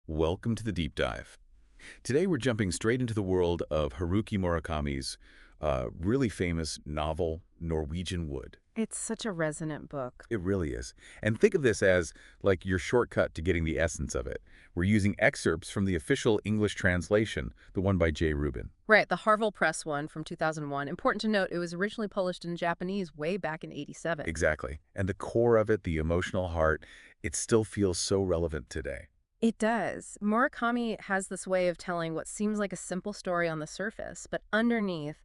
Welcome to the deep dive. Today we're jumping straight into the world of Haruki Murakami's really famous novel, Norwegian Wood. It's such a resonant book. It really is. And think of this as like your shortcut to getting the essence of it. We're using excerpts from the official English translation, the one by J. Rubin. Right, the Harville Press one from 2001. Important to note, it was originally published in Japanese way back in '87. Exactly. And the core of it, the emotional heart, it still feels so relevant today. It does. Murakami has this way of telling what seems like a simple story on the surface, but underneath,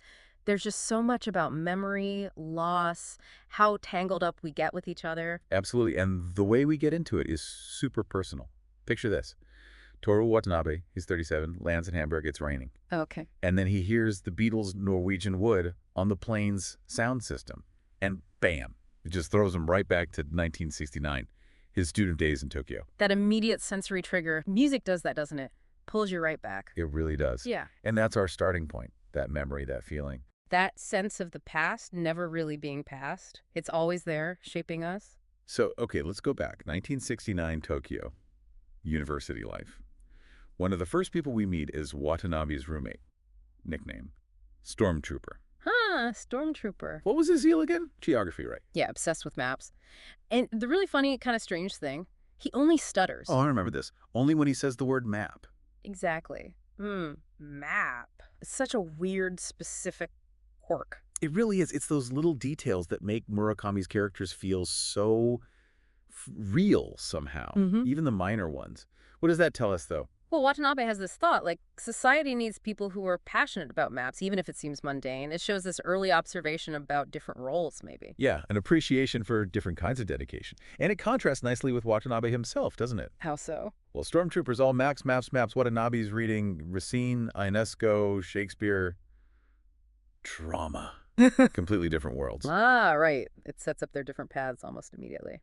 there's just so much about memory, loss, how tangled up we get with each other. Absolutely. And the way we get into it is super personal. Picture this. Toru Watanabe, he's 37, lands in Hamburg, it's raining. Okay. And then he hears the Beatles' Norwegian Wood on the plane's sound system. And bam, it just throws him right back to 1969, his student days in Tokyo. That immediate sensory trigger, music does that, doesn't it? Pulls you right back. It really does. Yeah. And that's our starting point, that memory, that feeling. That sense of the past never really being past. It's always there, shaping us. So, okay, let's go back. 1969 Tokyo, university life. One of the first people we meet is Watanabe's roommate, nickname, Stormtrooper. Huh, Stormtrooper. What was his deal again? Geography, right? Yeah, obsessed with maps. And the really funny, kind of strange thing, he only stutters. Oh, I remember this. Only when he says the word map. Exactly. Map. It's such a weird, specific quirk. It really is. It's those little details that make Murakami's characters feel so real somehow, even the minor ones. What does that tell us, though? Well, Watanabe has this thought, like, society needs people who are passionate about maps, even if it seems mundane. It shows this early observation about different roles, maybe. Yeah, an appreciation for different kinds of dedication. And it contrasts nicely with Watanabe himself, doesn't it? How so? Well, Stormtroopers all maps, maps, maps. Watanabe's reading Racine, Ionesco, Shakespeare. Trauma. Completely different worlds. Ah, right. It sets up their different paths almost immediately.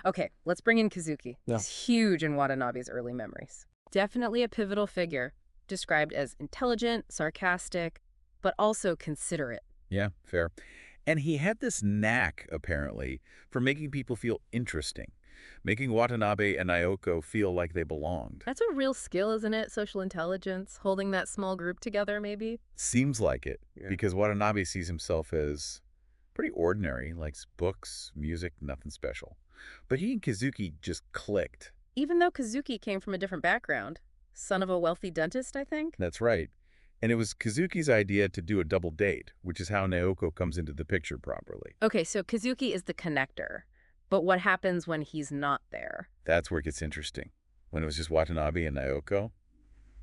Okay, let's bring in Kazuki. Yeah. He's huge in Watanabe's early memories. Definitely a pivotal figure, described as intelligent, sarcastic, but also considerate. Yeah, fair. And he had this knack, apparently, for making people feel interesting, making Watanabe and Naoko feel like they belonged. That's a real skill, isn't it? Social intelligence, holding that small group together, maybe? Seems like it, because Watanabe sees himself as pretty ordinary, likes books, music, nothing special. But he and Kazuki just clicked. Even though Kazuki came from a different background. Son of a wealthy dentist, I think? That's right. And it was Kazuki's idea to do a double date, which is how Naoko comes into the picture properly. Okay, so Kazuki is the connector. But what happens when he's not there? That's where it gets interesting. When it was just Watanabe and Naoko,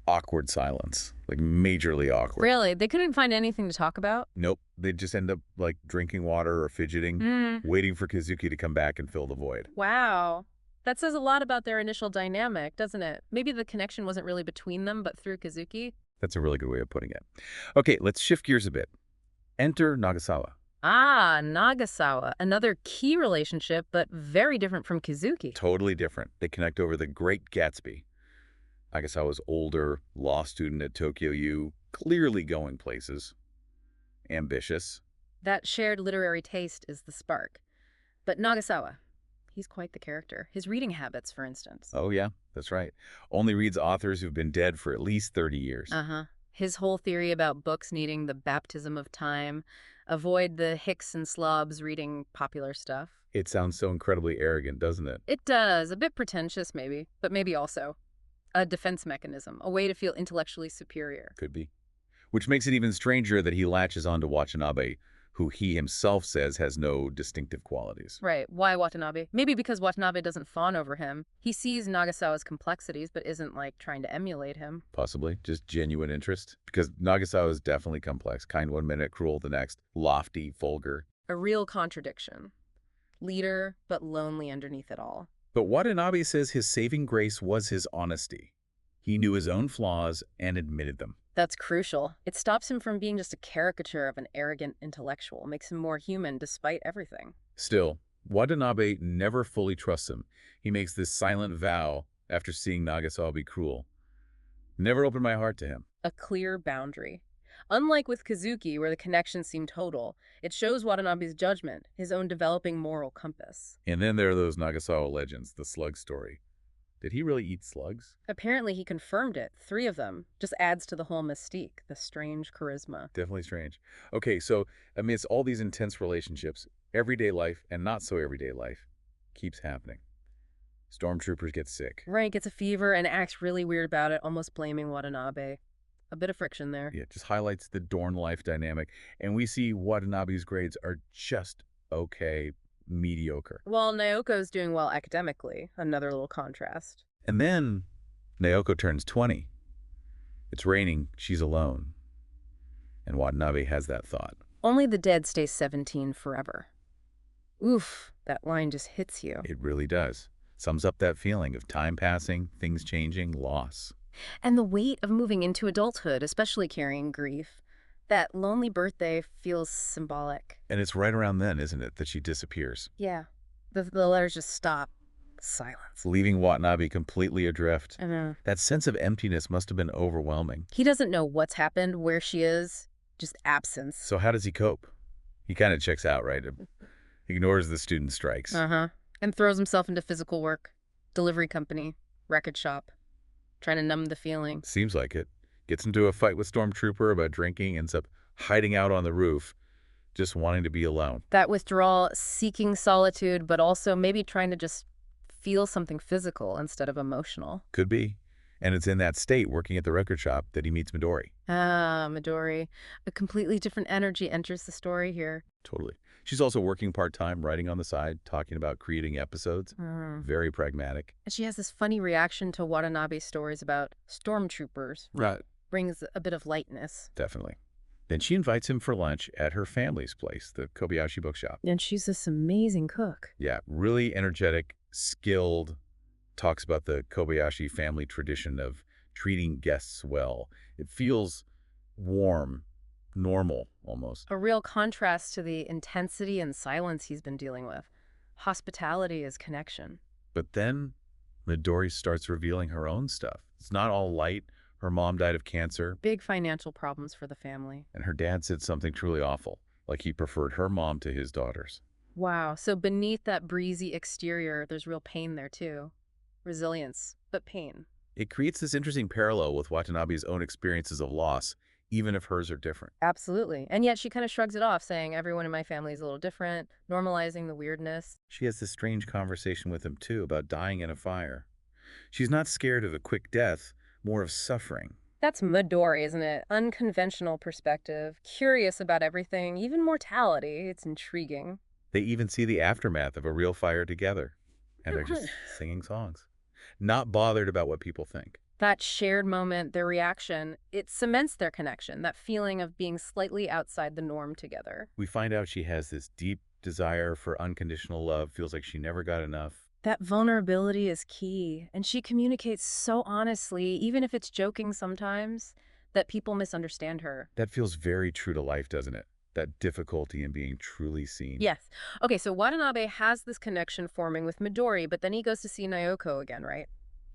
awkward silence, like majorly awkward. Really? They couldn't find anything to talk about? Nope. They'd just end up like drinking water or fidgeting, waiting for Kazuki to come back and fill the void. Wow. That says a lot about their initial dynamic, doesn't it? Maybe the connection wasn't really between them, but through Kazuki? That's a really good way of putting it. Okay, let's shift gears a bit. Enter Nagasawa. Ah, Nagasawa. Another key relationship, but very different from Kazuki. Totally different. They connect over The Great Gatsby. Nagasawa's older, law student at Tokyo U, clearly going places. Ambitious. That shared literary taste is the spark. But Nagasawa, he's quite the character. His reading habits, for instance. Oh, yeah, that's right. Only reads authors who've been dead for at least 30 years. His whole theory about books needing the baptism of time, avoid the hicks and slobs reading popular stuff. It sounds so incredibly arrogant, doesn't it? It does. A bit pretentious, maybe, but maybe also a defense mechanism, a way to feel intellectually superior. Could be. Which makes it even stranger that he latches on to Watanabe, who he himself says has no distinctive qualities. Right. Why Watanabe? Maybe because Watanabe doesn't fawn over him. He sees Nagasawa's complexities, but isn't, like, trying to emulate him. Possibly. Just genuine interest. Because Nagasawa is definitely complex. Kind one minute, cruel the next. Lofty, vulgar. A real contradiction. Leader, but lonely underneath it all. But Watanabe says his saving grace was his honesty. He knew his own flaws and admitted them. That's crucial. It stops him from being just a caricature of an arrogant intellectual, makes him more human despite everything. Still, Watanabe never fully trusts him. He makes this silent vow after seeing Nagasawa be cruel. Never opened my heart to him. A clear boundary. Unlike with Kazuki, where the connections seem total, it shows Watanabe's judgment, his own developing moral compass. And then there are those Nagasawa legends, the slug story. Did he really eat slugs? Apparently he confirmed it. 3 of them. Just adds to the whole mystique, the strange charisma. Definitely strange. Okay, so amidst all these intense relationships, everyday life and not so everyday life keeps happening. Stormtroopers get sick. Right, gets a fever and acts really weird about it, almost blaming Watanabe. A bit of friction there. Yeah, it just highlights the Dorn life dynamic. And we see Watanabe's grades are just okay, mediocre. While Naoko's doing well academically, another little contrast. And then Naoko turns 20. It's raining, she's alone. And Watanabe has that thought. Only the dead stay 17 forever. Oof, that line just hits you. It really does. Sums up that feeling of time passing, things changing, loss. And the weight of moving into adulthood, especially carrying grief. That lonely birthday feels symbolic. And it's right around then, isn't it, that she disappears, Yeah. The letters just stop. Silence. leaving Watanabe completely adrift. I know. That sense of emptiness must have been overwhelming. He doesn't know what's happened, where she is, just absence. So how does he cope? He kind of checks out, right? Ignores the student strikes. Uh-huh. And throws himself into physical work. Delivery company. Record shop. Trying to numb the feeling. Seems like it. Gets into a fight with Stormtrooper about drinking, ends up hiding out on the roof, just wanting to be alone. That withdrawal, seeking solitude, but also maybe trying to just feel something physical instead of emotional. Could be. And it's in that state, working at the record shop, that he meets Midori. Ah, Midori. A completely different energy enters the story here. Totally. She's also working part-time, writing on the side, talking about creating episodes. Very pragmatic. And she has this funny reaction to Watanabe's stories about stormtroopers. Right. Brings a bit of lightness. Definitely. Then she invites him for lunch at her family's place, the Kobayashi bookshop. And she's this amazing cook. Yeah, really energetic, skilled, talks about the Kobayashi family tradition of treating guests well. It feels warm, normal, almost. A real contrast to the intensity and silence he's been dealing with. Hospitality is connection. But then Midori starts revealing her own stuff. It's not all light. Her mom died of cancer, Big financial problems for the family. and her dad said something truly awful, like he preferred her mom to his daughters. Wow, so beneath that breezy exterior, there's real pain there too. Resilience, but pain. It creates this interesting parallel with Watanabe's own experiences of loss, even if hers are different. Absolutely. And yet she kind of shrugs it off, saying everyone in my family is a little different, normalizing the weirdness. She has this strange conversation with him, too, about dying in a fire. She's not scared of a quick death, more of suffering. That's Midori, isn't it? Unconventional perspective, curious about everything, even mortality. It's intriguing. They even see the aftermath of a real fire together, and they're just singing songs. Not bothered about what people think. That shared moment, their reaction, it cements their connection, that feeling of being slightly outside the norm together. We find out she has this deep desire for unconditional love, feels like she never got enough. That vulnerability is key, and she communicates so honestly, even if it's joking sometimes, that people misunderstand her. That feels very true to life, doesn't it? That difficulty in being truly seen. Yes. Okay, so Watanabe has this connection forming with Midori, but then he goes to see Naoko again, right?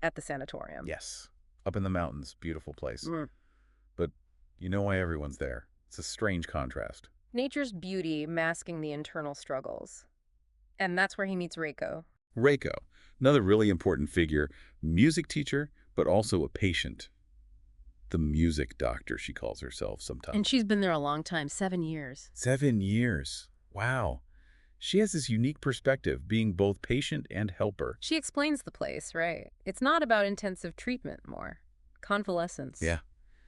At the sanatorium. Yes. Up in the mountains, beautiful place. Mm. But you know why everyone's there. It's a strange contrast. Nature's beauty masking the internal struggles. And that's where he meets Reiko. Reiko, another really important figure, music teacher, but also a patient. The music doctor, she calls herself sometimes. And she's been there a long time, 7 years. 7 years. Wow. She has this unique perspective, being both patient and helper. She explains the place, right? It's not about intensive treatment more. Convalescence. Yeah.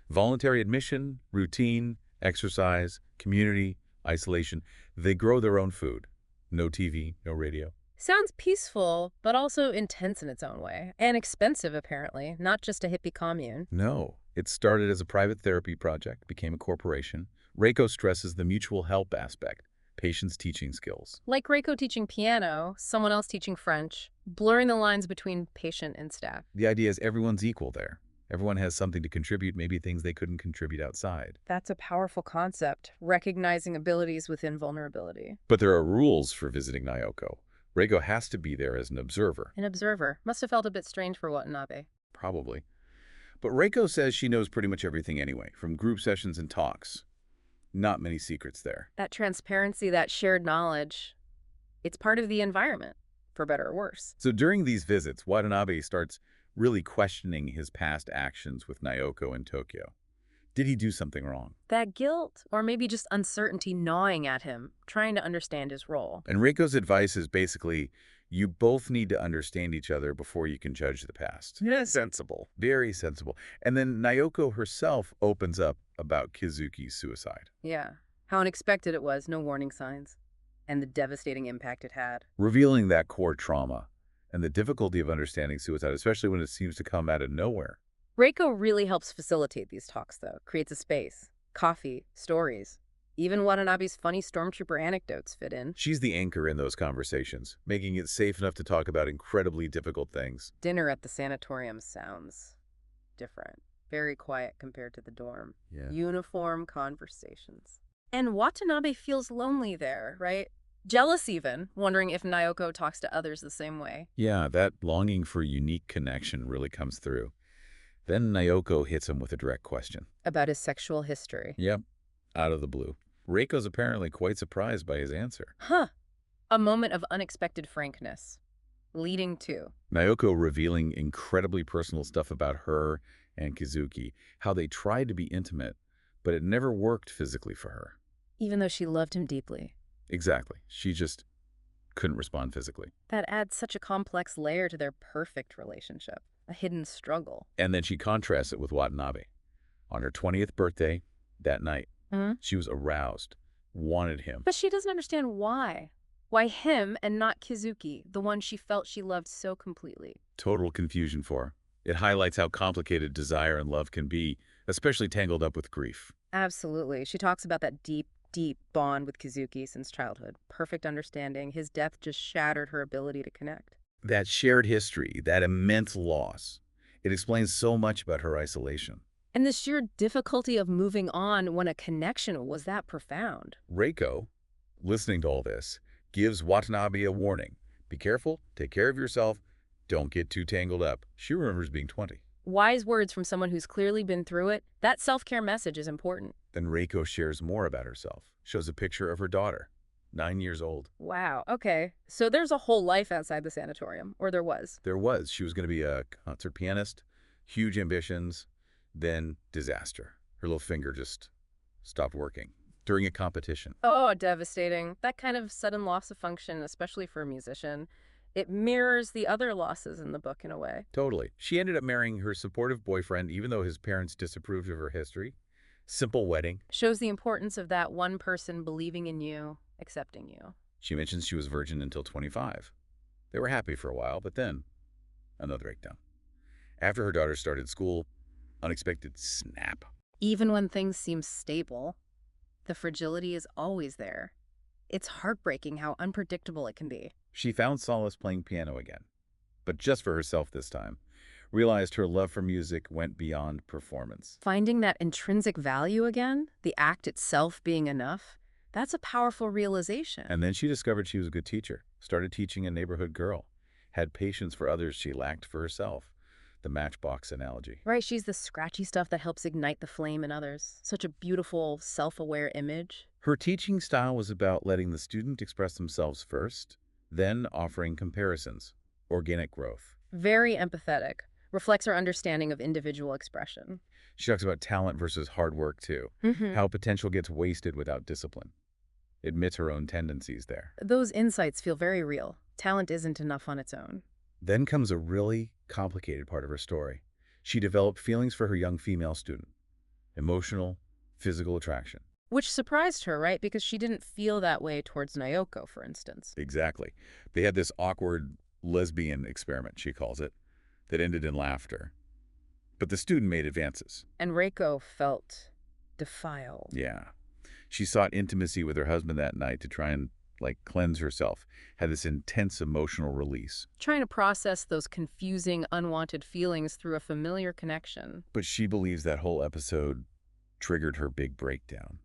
Voluntary admission, routine, exercise, community, isolation. They grow their own food. No TV, no radio. Sounds peaceful, but also intense in its own way. And expensive, apparently. Not just a hippie commune. No. It started as a private therapy project, became a corporation. Reiko stresses the mutual help aspect, patients' teaching skills. Like Reiko teaching piano, someone else teaching French, blurring the lines between patient and staff. The idea is everyone's equal there. Everyone has something to contribute, maybe things they couldn't contribute outside. That's a powerful concept, recognizing abilities within vulnerability. But there are rules for visiting Naoko. Reiko has to be there as an observer. An observer. Must have felt a bit strange for Watanabe. Probably. But Reiko says she knows pretty much everything anyway, from group sessions and talks. Not many secrets there. That transparency, that shared knowledge, it's part of the environment. for better or worse. So during these visits, Watanabe starts really questioning his past actions with Naoko in Tokyo. Did he do something wrong? That guilt, or maybe just uncertainty gnawing at him, trying to understand his role. And Reiko's advice is basically, you both need to understand each other before you can judge the past. Yeah, sensible. Very sensible. And then Naoko herself opens up about Kizuki's suicide, Yeah. How unexpected it was, no warning signs. And the devastating impact it had. revealing that core trauma and the difficulty of understanding suicide, especially when it seems to come out of nowhere. Reiko really helps facilitate these talks, though. Creates a space. Coffee, stories. Even Watanabe's funny stormtrooper anecdotes fit in. She's the anchor in those conversations, making it safe enough to talk about incredibly difficult things. Dinner at the sanatorium sounds different. Very quiet compared to the dorm. Yeah. Uniform conversations. And Watanabe feels lonely there, right? Jealous even, wondering if Naoko talks to others the same way. Yeah, that longing for unique connection really comes through. Then Naoko hits him with a direct question. About his sexual history. Yep, out of the blue. Reiko's apparently quite surprised by his answer. Huh. A moment of unexpected frankness. Leading to. Naoko revealing incredibly personal stuff about her and Kizuki, how they tried to be intimate, but it never worked physically for her. Even though she loved him deeply. Exactly. She just couldn't respond physically. That adds such a complex layer to their perfect relationship. A hidden struggle. And then she contrasts it with Watanabe. On her 20th birthday, that night, she was aroused, wanted him. But she doesn't understand why. Why him and not Kizuki, the one she felt she loved so completely? Total confusion for her. It highlights how complicated desire and love can be, especially tangled up with grief. Absolutely. She talks about that deep, deep bond with Kizuki since childhood. Perfect understanding. His death just shattered her ability to connect. That shared history, that immense loss, it explains so much about her isolation. And the sheer difficulty of moving on when a connection was that profound. Reiko, listening to all this, gives Watanabe a warning. Be careful, take care of yourself, don't get too tangled up. She remembers being 20. Wise words from someone who's clearly been through it. That self-care message is important. Then Reiko shares more about herself, shows a picture of her daughter, 9 years old. Wow, okay. So there's a whole life outside the sanatorium, or there was. There was. She was going to be a concert pianist, huge ambitions, then disaster. Her little finger just stopped working during a competition. Oh, devastating. That kind of sudden loss of function, especially for a musician, it mirrors the other losses in the book in a way. Totally. She ended up marrying her supportive boyfriend, even though his parents disapproved of her history. Simple wedding. Shows the importance of that one person believing in you, accepting you. She mentions she was virgin until 25. They were happy for a while, but then another breakdown. After her daughter started school, unexpected snap. Even when things seem stable, the fragility is always there. It's heartbreaking how unpredictable it can be. She found solace playing piano again, but just for herself this time. Realized her love for music went beyond performance. Finding that intrinsic value again, the act itself being enough, that's a powerful realization. And then she discovered she was a good teacher, started teaching a neighborhood girl, had patience for others she lacked for herself. The matchbox analogy. Right, she's the scratchy stuff that helps ignite the flame in others. Such a beautiful, self-aware image. Her teaching style was about letting the student express themselves first, then offering comparisons, organic growth. Very empathetic. Reflects our understanding of individual expression. She talks about talent versus hard work, too. How potential gets wasted without discipline. Admits her own tendencies there. Those insights feel very real. Talent isn't enough on its own. Then comes a really complicated part of her story. She developed feelings for her young female student. Emotional, physical attraction. Which surprised her, right? Because she didn't feel that way towards Naoko, for instance. Exactly. They had this awkward lesbian experiment, she calls it, that ended in laughter. But the student made advances. And Reiko felt defiled. Yeah. She sought intimacy with her husband that night to try and, cleanse herself. Had this intense emotional release. Trying to process those confusing, unwanted feelings through a familiar connection. But she believes that whole episode triggered her big breakdown.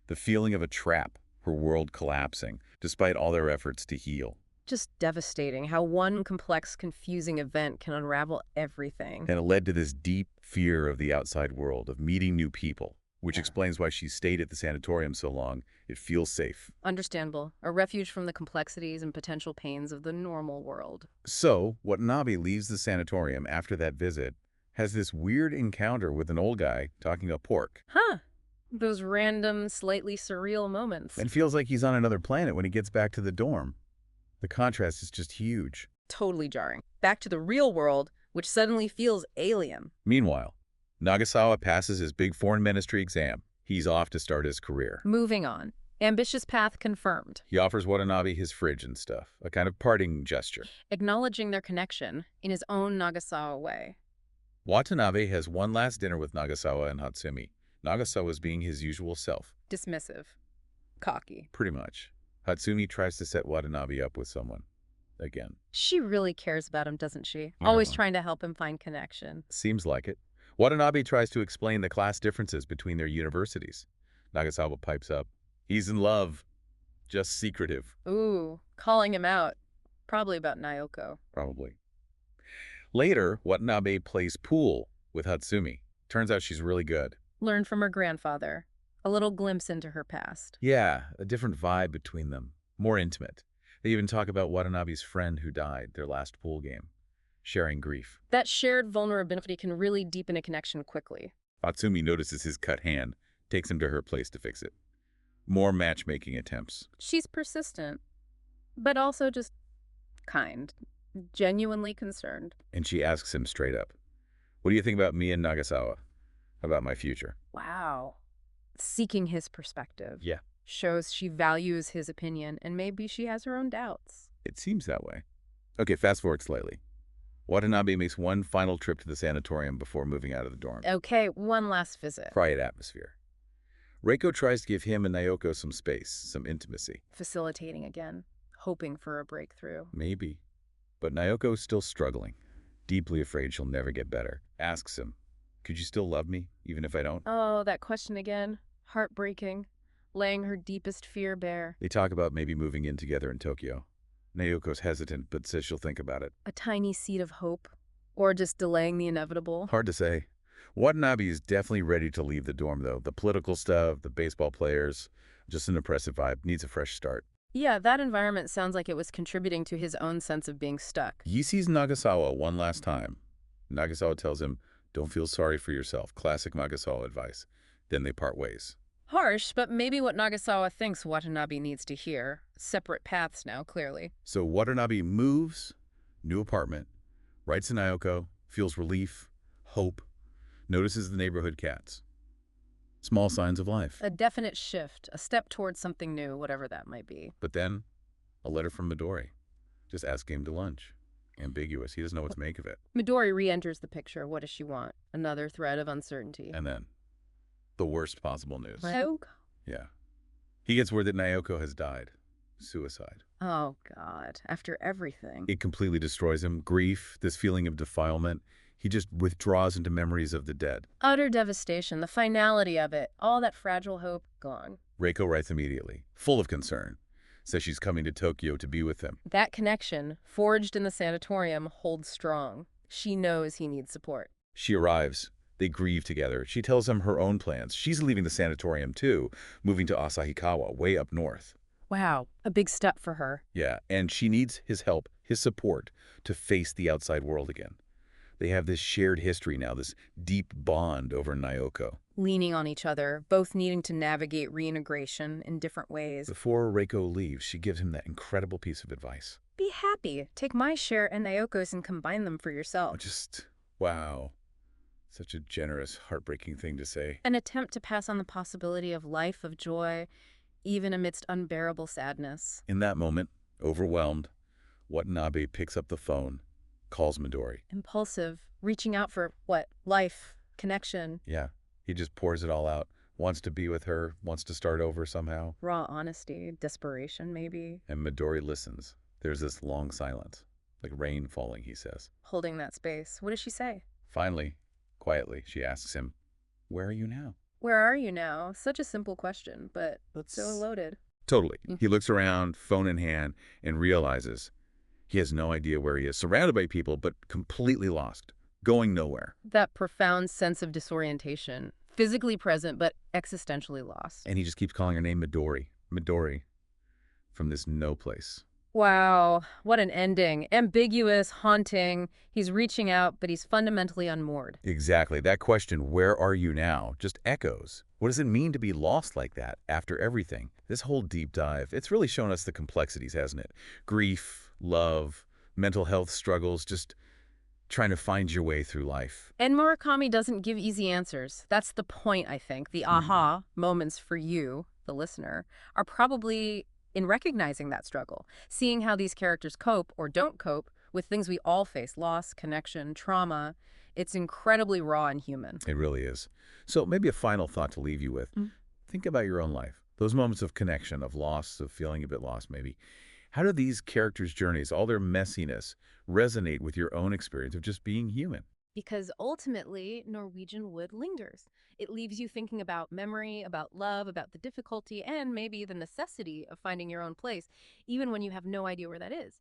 The feeling of a trap, her world collapsing, despite all their efforts to heal. Just devastating how one complex, confusing event can unravel everything. And it led to this deep fear of the outside world, of meeting new people, which Yeah. explains why she stayed at the sanatorium so long. It feels safe. Understandable. A refuge from the complexities and potential pains of the normal world. So, Watanabe leaves the sanatorium after that visit, has this weird encounter with an old guy talking about pork, Huh. Those random, slightly surreal moments. and feels like he's on another planet when he gets back to the dorm. The contrast is just huge. Totally jarring. Back to the real world, which suddenly feels alien. Meanwhile, Nagasawa passes his big foreign ministry exam. He's off to start his career. Moving on. Ambitious path confirmed. He offers Watanabe his fridge and stuff, a kind of parting gesture. Acknowledging their connection in his own Nagasawa way. Watanabe has one last dinner with Nagasawa and Hatsumi. Nagasawa's being his usual self. Dismissive. Cocky. Pretty much. Hatsumi tries to set Watanabe up with someone. Again. She really cares about him, doesn't she? Yeah. Always trying to help him find connection. Seems like it. Watanabe tries to explain the class differences between their universities. Nagasawa pipes up. He's in love. Just secretive. Ooh, calling him out. Probably about Naoko. Probably. Later, Watanabe plays pool with Hatsumi. Turns out she's really good. Learned from her grandfather. A little glimpse into her past. Yeah, a different vibe between them. More intimate. They even talk about Watanabe's friend who died, their last pool game. Sharing grief. That shared vulnerability can really deepen a connection quickly. Hatsumi notices his cut hand, takes him to her place to fix it. More matchmaking attempts. She's persistent, but also just kind. Genuinely concerned. And she asks him straight up, "What do you think about me and Nagasawa? About my future?" Wow. Seeking his perspective. Yeah. Shows she values his opinion, and maybe she has her own doubts. It seems that way. Okay, fast forward slightly. Watanabe makes one final trip to the sanatorium before moving out of the dorm. Okay, one last visit. Quiet atmosphere. Reiko tries to give him and Naoko some space, some intimacy. Facilitating again, hoping for a breakthrough. Maybe. But Naoko's still struggling, deeply afraid she'll never get better. Asks him, "Could you still love me, even if I don't?" Oh, that question again. Heartbreaking. Laying her deepest fear bare. They talk about maybe moving in together in Tokyo. Naoko's hesitant, but says she'll think about it. A tiny seed of hope. Or just delaying the inevitable. Hard to say. Watanabe is definitely ready to leave the dorm, though. The political stuff, the baseball players, just an oppressive vibe. Needs a fresh start. Yeah, that environment sounds like it was contributing to his own sense of being stuck. He sees Nagasawa one last time. Nagasawa tells him, "Don't feel sorry for yourself." Classic Nagasawa advice. Then they part ways. Harsh, but maybe what Nagasawa thinks Watanabe needs to hear. Separate paths now, clearly. So Watanabe moves, new apartment, writes to Naoko, feels relief, hope, notices the neighborhood cats. Small signs of life. A definite shift, a step towards something new, whatever that might be. But then, a letter from Midori. Just asking him to lunch. Ambiguous. He doesn't know what to make of it. Midori re-enters the picture. What does she want? Another thread of uncertainty. And then, the worst possible news. Naoko? Yeah. He gets word that Naoko has died. Suicide. Oh, God. After everything. It completely destroys him. Grief, this feeling of defilement. He just withdraws into memories of the dead. Utter devastation, the finality of it, all that fragile hope gone. Reiko writes immediately, full of concern. Says she's coming to Tokyo to be with him. That connection, forged in the sanatorium, holds strong. She knows he needs support. She arrives. They grieve together. She tells him her own plans. She's leaving the sanatorium too, moving to Asahikawa, way up north. Wow, a big step for her. Yeah, and she needs his help, his support, to face the outside world again. They have this shared history now, this deep bond over Naoko. Leaning on each other, both needing to navigate reintegration in different ways. Before Reiko leaves, she gives him that incredible piece of advice. Be happy. Take my share and Naoko's and combine them for yourself. Just, wow. Such a generous, heartbreaking thing to say. An attempt to pass on the possibility of life, of joy, even amidst unbearable sadness. In that moment, overwhelmed, Watanabe picks up the phone, calls Midori. Impulsive, reaching out for, what, life, connection. Yeah, he just pours it all out. Wants to be with her, wants to start over somehow. Raw honesty, desperation, maybe. And Midori listens. There's this long silence, like rain falling, he says. Holding that space. What does she say? Finally, quietly, she asks him, "Where are you now?" Where are you now? Such a simple question, but so loaded. Totally. He looks around, phone in hand, and realizes he has no idea where he is. Surrounded by people, but completely lost. Going nowhere. That profound sense of disorientation. physically present but existentially lost. And he just keeps calling her name Midori. Midori from this no place. Wow, what an ending. Ambiguous, haunting. He's reaching out, but he's fundamentally unmoored. Exactly. That question, where are you now, just echoes. What does it mean to be lost like that after everything? This whole deep dive, it's really shown us the complexities, hasn't it? Grief, love, mental health struggles, just trying to find your way through life. And Murakami doesn't give easy answers. That's the point, I think. The aha moments for you, the listener, are probably in recognizing that struggle, seeing how these characters cope or don't cope with things we all face, loss, connection, trauma. It's incredibly raw and human. It really is. So maybe a final thought to leave you with. Think about your own life. Those moments of connection, of loss, of feeling a bit lost maybe. How do these characters' journeys, all their messiness, resonate with your own experience of just being human? Because ultimately, Norwegian Wood lingers. It leaves you thinking about memory, about love, about the difficulty, and maybe the necessity of finding your own place, even when you have no idea where that is.